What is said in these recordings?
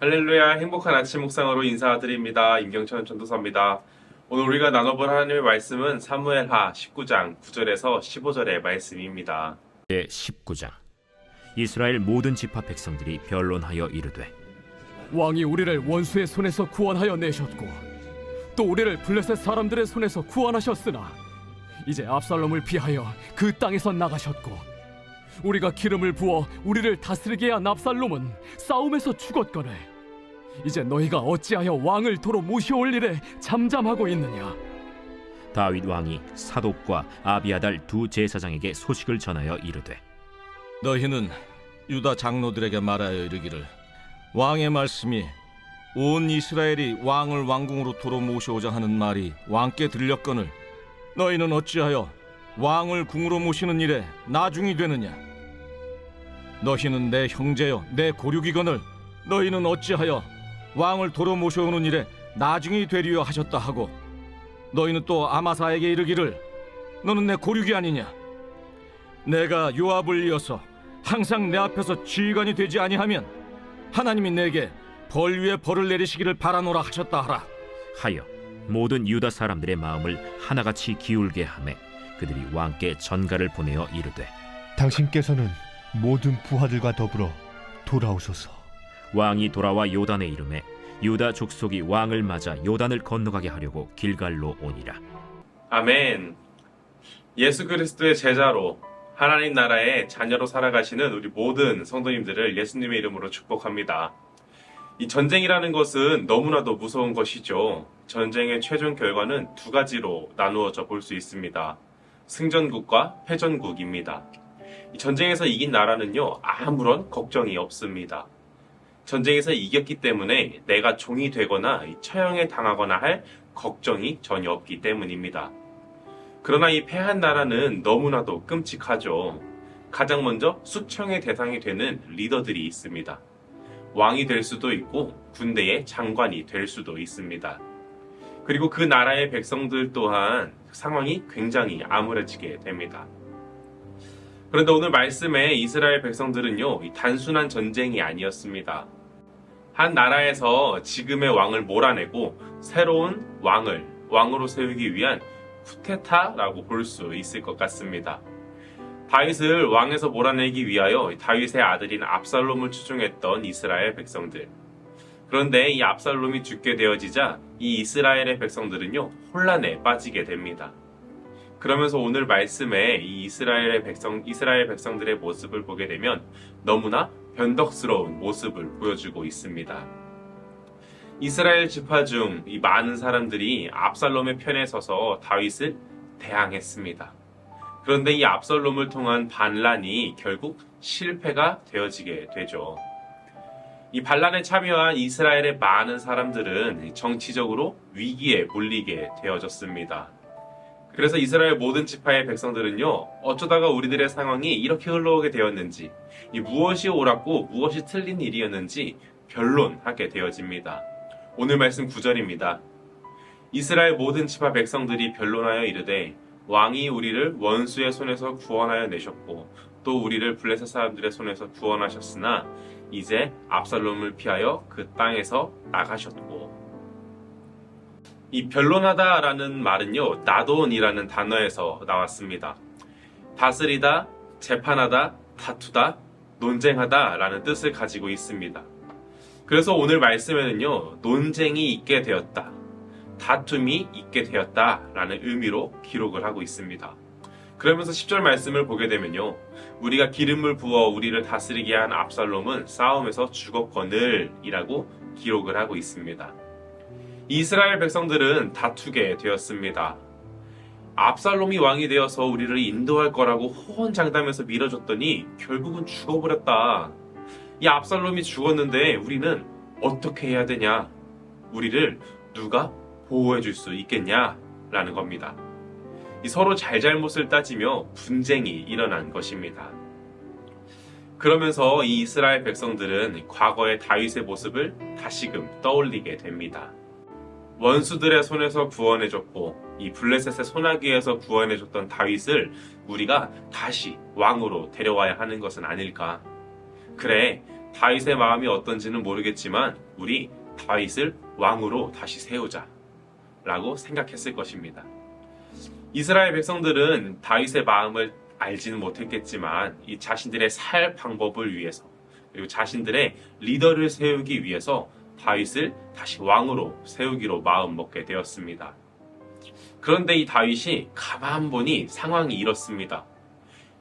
할렐루야, 행복한 아침 묵상으로 인사드립니다. 임경천 전도사입니다. 오늘 우리가 나눠볼 하나님의 말씀은 사무엘하 19장 9절에서 15절의 말씀입니다. 제 19장. 이스라엘 모든 지파 백성들이 변론하여 이르되, 왕이 우리를 원수의 손에서 구원하여 내셨고 또 우리를 블레셋 사람들의 손에서 구원하셨으나 이제 압살롬을 피하여 그 땅에서 나가셨고 우리가 기름을 부어 우리를 다스리게 한 압살롬은 싸움에서 죽었거늘 이제 너희가 어찌하여 왕을 도로 모셔올 일에 잠잠하고 있느냐. 다윗 왕이 사독과 아비아달 두 제사장에게 소식을 전하여 이르되, 너희는 유다 장로들에게 말하여 이르기를, 왕의 말씀이 온 이스라엘이 왕을 왕궁으로 도로 모셔오자 하는 말이 왕께 들렸거늘 너희는 어찌하여 왕을 궁으로 모시는 일에 나중이 되느냐. 너희는 내 형제여 내 고륙이거늘 너희는 어찌하여 왕을 도로 모셔오는 일에 나중이 되리여 하셨다 하고, 너희는 또 아마사에게 이르기를, 너는 내 고륙이 아니냐. 내가 요압을 이어서 항상 내 앞에서 지휘관이 되지 아니하면 하나님이 내게 벌 위에 벌을 내리시기를 바라노라 하셨다 하라 하여 모든 유다 사람들의 마음을 하나같이 기울게 하매 그들이 왕께 전가를 보내어 이르되, 당신께서는 모든 부하들과 더불어 돌아오소서. 왕이 돌아와 요단에 이르매 유다 족속이 왕을 맞아 요단을 건너가게 하려고 길갈로 오니라. 아멘. 예수 그리스도의 제자로 하나님 나라의 자녀로 살아가시는 우리 모든 성도님들을 예수님의 이름으로 축복합니다. 이 전쟁이라는 것은 너무나도 무서운 것이죠. 전쟁의 최종 결과는 두 가지로 나누어져 볼 수 있습니다. 승전국과 패전국입니다. 이 전쟁에서 이긴 나라는요, 아무런 걱정이 없습니다. 전쟁에서 이겼기 때문에 내가 종이 되거나 처형에 당하거나 할 걱정이 전혀 없기 때문입니다. 그러나 이 패한 나라는 너무나도 끔찍하죠. 가장 먼저 숙청의 대상이 되는 리더들이 있습니다. 왕이 될 수도 있고 군대의 장관이 될 수도 있습니다. 그리고 그 나라의 백성들 또한 상황이 굉장히 암울해지게 됩니다. 그런데 오늘 말씀에 이스라엘 백성들은요, 단순한 전쟁이 아니었습니다. 한 나라에서 지금의 왕을 몰아내고 새로운 왕으로 세우기 위한 쿠데타라고 볼 수 있을 것 같습니다. 다윗을 왕에서 몰아내기 위하여 다윗의 아들인 압살롬을 추종했던 이스라엘 백성들. 그런데 이 압살롬이 죽게 되어지자 이 이스라엘의 백성들은요, 혼란에 빠지게 됩니다. 그러면서 오늘 말씀에 이 이스라엘 백성들의 모습을 보게 되면 너무나 변덕스러운 모습을 보여주고 있습니다. 이스라엘 지파 중 이 많은 사람들이 압살롬의 편에 서서 다윗을 대항했습니다. 그런데 이 압살롬을 통한 반란이 결국 실패가 되어지게 되죠. 이 반란에 참여한 이스라엘의 많은 사람들은 정치적으로 위기에 몰리게 되어졌습니다. 그래서 이스라엘 모든 지파의 백성들은요, 어쩌다가 우리들의 상황이 이렇게 흘러오게 되었는지, 이 무엇이 옳았고 무엇이 틀린 일이었는지 변론하게 되어집니다. 오늘 말씀 9절입니다. 이스라엘 모든 지파 백성들이 변론하여 이르되, 왕이 우리를 원수의 손에서 구원하여 내셨고 또 우리를 블레셋 사람들의 손에서 구원하셨으나 이제 압살롬을 피하여 그 땅에서 나가셨고. 이 변론하다라는 말은요, 나돈이라는 단어에서 나왔습니다. 다스리다, 재판하다, 다투다, 논쟁하다 라는 뜻을 가지고 있습니다. 그래서 오늘 말씀에는요, 논쟁이 있게 되었다, 다툼이 있게 되었다 라는 의미로 기록을 하고 있습니다. 그러면서 10절 말씀을 보게 되면요, 우리가 기름을 부어 우리를 다스리게 한 압살롬은 싸움에서 죽었거늘 이라고 기록을 하고 있습니다. 이스라엘 백성들은 다투게 되었습니다. 압살롬이 왕이 되어서 우리를 인도할 거라고 호언장담해서 밀어줬더니 결국은 죽어버렸다. 이 압살롬이 죽었는데 우리는 어떻게 해야 되냐? 우리를 누가 보호해 줄 수 있겠냐? 라는 겁니다. 서로 잘잘못을 따지며 분쟁이 일어난 것입니다. 그러면서 이 이스라엘 백성들은 과거의 다윗의 모습을 다시금 떠올리게 됩니다. 원수들의 손에서 구원해줬고 이 블레셋의 소나기에서 구원해줬던 다윗을 우리가 다시 왕으로 데려와야 하는 것은 아닐까. 그래, 다윗의 마음이 어떤지는 모르겠지만 우리 다윗을 왕으로 다시 세우자 라고 생각했을 것입니다. 이스라엘 백성들은 다윗의 마음을 알지는 못했겠지만 이 자신들의 살 방법을 위해서 그리고 자신들의 리더를 세우기 위해서 다윗을 다시 왕으로 세우기로 마음먹게 되었습니다. 그런데 이 다윗이 가만 보니 상황이 이렇습니다.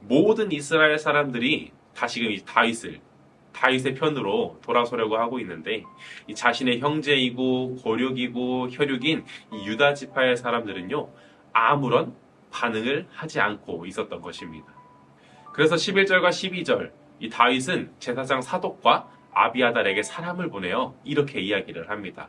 모든 이스라엘 사람들이 다시금 이 다윗의 편으로 돌아서려고 하고 있는데 이 자신의 형제이고 고륙이고 혈육인 이 유다 지파의 사람들은요 아무런 반응을 하지 않고 있었던 것입니다. 그래서 11절과 12절 이 다윗은 제사장 사독과 아비아달에게 사람을 보내어 이렇게 이야기를 합니다.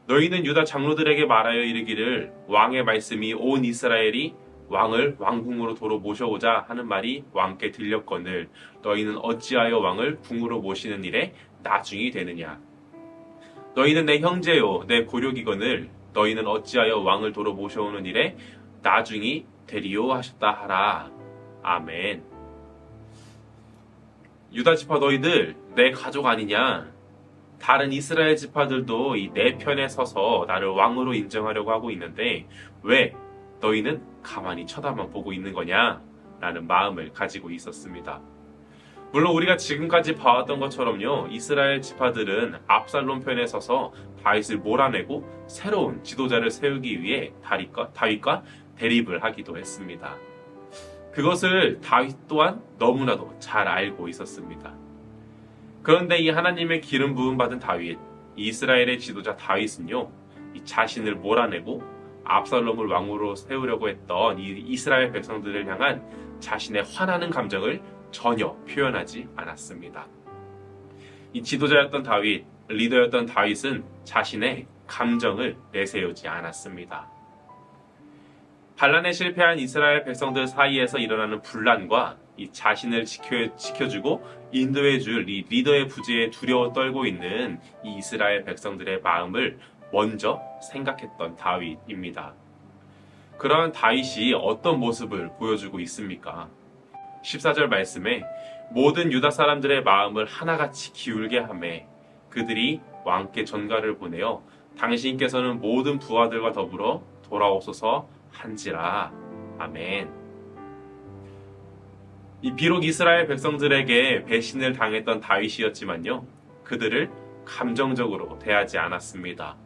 너희는 유다 장로들에게 말하여 이르기를 왕의 말씀이 온 이스라엘이 왕을 왕궁으로 도로 모셔오자 하는 말이 왕께 들렸거늘 너희는 어찌하여 왕을 궁으로 모시는 일에 나중이 되느냐. 너희는 내 형제요 내 고륙이거늘 너희는 어찌하여 왕을 도로 모셔오는 일에 나중이 되리요 하셨다 하라. 아멘. 유다 지파 너희들 내 가족 아니냐. 다른 이스라엘 지파들도 이 내 편에 서서 나를 왕으로 인정하려고 하고 있는데 왜 너희는 가만히 쳐다만 보고 있는 거냐? 라는 마음을 가지고 있었습니다. 물론 우리가 지금까지 봐왔던 것처럼요, 이스라엘 지파들은 압살롬 편에 서서 다윗을 몰아내고 새로운 지도자를 세우기 위해 다윗과 대립을 하기도 했습니다. 그것을 다윗 또한 너무나도 잘 알고 있었습니다. 그런데 이 하나님의 기름 부음 받은 다윗, 이스라엘의 지도자 다윗은요, 이 자신을 몰아내고 압살롬을 왕으로 세우려고 했던 이 이스라엘 백성들을 향한 자신의 화나는 감정을 전혀 표현하지 않았습니다. 이 지도자였던 다윗, 리더였던 다윗은 자신의 감정을 내세우지 않았습니다. 반란에 실패한 이스라엘 백성들 사이에서 일어나는 분란과 이 자신을 지켜주고 인도해줄 이 리더의 부재에 두려워 떨고 있는 이 이스라엘 백성들의 마음을 먼저 생각했던 다윗입니다. 그러한 다윗이 어떤 모습을 보여주고 있습니까? 14절 말씀에 모든 유다 사람들의 마음을 하나같이 기울게 하매 그들이 왕께 전가를 보내어 당신께서는 모든 부하들과 더불어 돌아오소서 한지라. 아멘. 비록 이스라엘 백성들에게 배신을 당했던 다윗이었지만요, 그들을 감정적으로 대하지 않았습니다.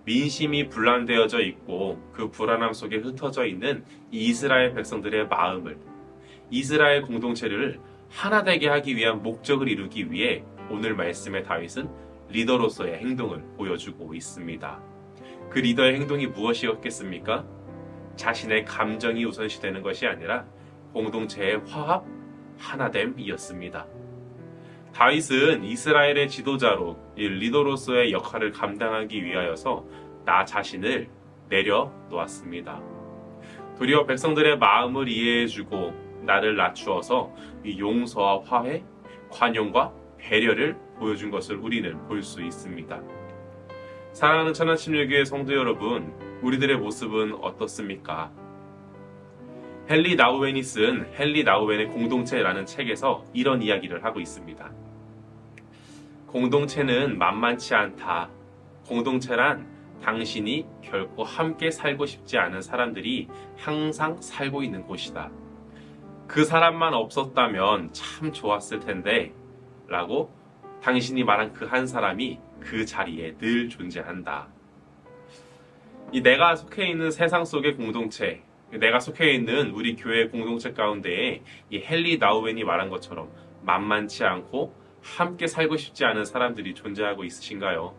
민심이 분란되어져 있고 그 불안함 속에 흩어져 있는 이스라엘 백성들의 마음을, 이스라엘 공동체를 하나 되게 하기 위한 목적을 이루기 위해 오늘 말씀의 다윗은 리더로서의 행동을 보여주고 있습니다. 그 리더의 행동이 무엇이었겠습니까? 자신의 감정이 우선시되는 것이 아니라 공동체의 화합, 하나됨이었습니다. 다윗은 이스라엘의 지도자로 이 리더로서의 역할을 감당하기 위하여서 나 자신을 내려놓았습니다. 도리어 백성들의 마음을 이해해주고 나를 낮추어서 이 용서와 화해, 관용과 배려를 보여준 것을 우리는 볼 수 있습니다. 사랑하는 천안침례교회 성도 여러분, 우리들의 모습은 어떻습니까? 헨리 나우웬이 쓴 헨리 나우웬의 공동체라는 책에서 이런 이야기를 하고 있습니다. 공동체는 만만치 않다. 공동체란 당신이 결코 함께 살고 싶지 않은 사람들이 항상 살고 있는 곳이다. 그 사람만 없었다면 참 좋았을 텐데 라고 당신이 말한 그 한 사람이 그 자리에 늘 존재한다. 내가 속해 있는 세상 속의 공동체, 내가 속해 있는 우리 교회 공동체 가운데에 이 헨리 나우웬이 말한 것처럼 만만치 않고 함께 살고 싶지 않은 사람들이 존재하고 있으신가요?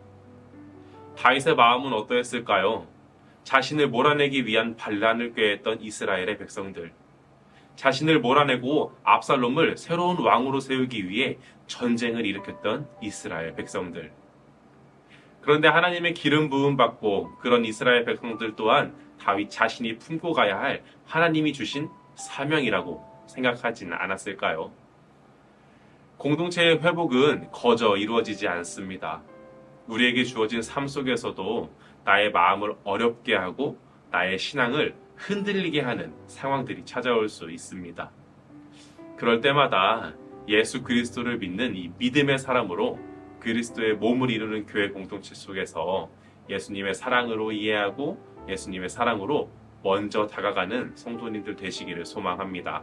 다윗의 마음은 어떠했을까요? 자신을 몰아내기 위한 반란을 꾀했던 이스라엘의 백성들, 자신을 몰아내고 압살롬을 새로운 왕으로 세우기 위해 전쟁을 일으켰던 이스라엘 백성들. 그런데 하나님의 기름 부음 받고 그런 이스라엘 백성들 또한 다윗 자신이 품고 가야 할 하나님이 주신 사명이라고 생각하지는 않았을까요? 공동체의 회복은 거저 이루어지지 않습니다. 우리에게 주어진 삶 속에서도 나의 마음을 어렵게 하고 나의 신앙을 흔들리게 하는 상황들이 찾아올 수 있습니다. 그럴 때마다 예수 그리스도를 믿는 이 믿음의 사람으로 그리스도의 몸을 이루는 교회 공동체 속에서 예수님의 사랑으로 이해하고 예수님의 사랑으로 먼저 다가가는 성도님들 되시기를 소망합니다.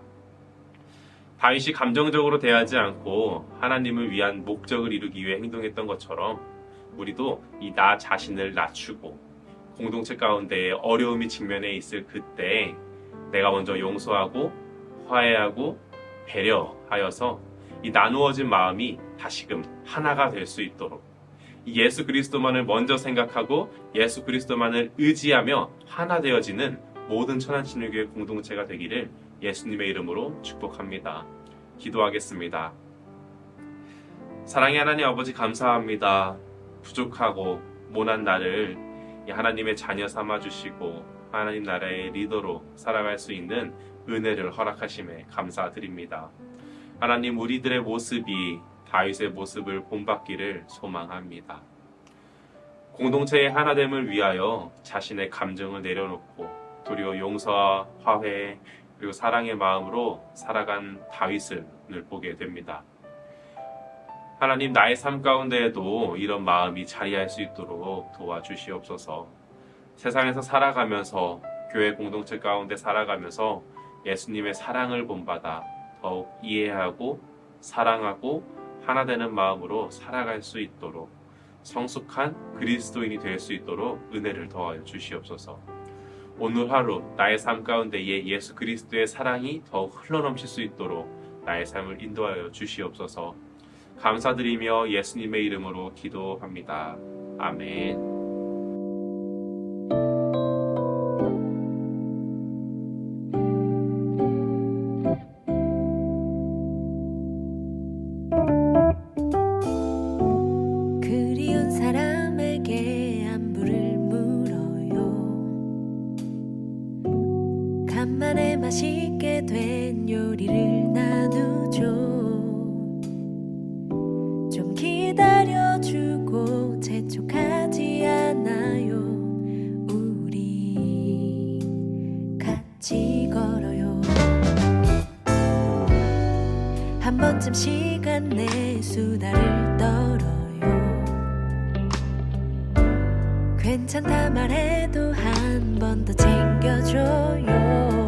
다윗이 감정적으로 대하지 않고 하나님을 위한 목적을 이루기 위해 행동했던 것처럼 우리도 이 나 자신을 낮추고 공동체 가운데 어려움이 직면해 있을 그때 내가 먼저 용서하고 화해하고 배려하여서 이 나누어진 마음이 다시금 하나가 될 수 있도록 이 예수 그리스도만을 먼저 생각하고 예수 그리스도만을 의지하며 하나 되어지는 모든 천안신일교회 공동체가 되기를 예수님의 이름으로 축복합니다. 기도하겠습니다. 사랑의 하나님 아버지 감사합니다. 부족하고 모난 나를 이 하나님의 자녀 삼아주시고 하나님 나라의 리더로 살아갈 수 있는 은혜를 허락하심에 감사드립니다. 하나님 우리들의 모습이 다윗의 모습을 본받기를 소망합니다. 공동체의 하나됨을 위하여 자신의 감정을 내려놓고 도리어 용서와 화해 그리고 사랑의 마음으로 살아간 다윗을 보게 됩니다. 하나님 나의 삶 가운데에도 이런 마음이 자리할 수 있도록 도와주시옵소서. 세상에서 살아가면서 교회 공동체 가운데 살아가면서 예수님의 사랑을 본받아 더욱 이해하고 사랑하고 하나 되는 마음으로 살아갈 수 있도록 성숙한 그리스도인이 될 수 있도록 은혜를 더하여 주시옵소서. 오늘 하루 나의 삶 가운데에 예수 그리스도의 사랑이 더욱 흘러넘칠 수 있도록 나의 삶을 인도하여 주시옵소서. 감사드리며 예수님의 이름으로 기도합니다. 아멘. 그리운 사람에게 안부를 물어요. 간만에 맛있게 된 요리를 나누죠. 좀 기다려주고 재촉하지 않아요. 우리 같이 걸어요. 한 번쯤 시간 내 수다를 떨어요. 괜찮다 말해도 한 번 더 챙겨줘요.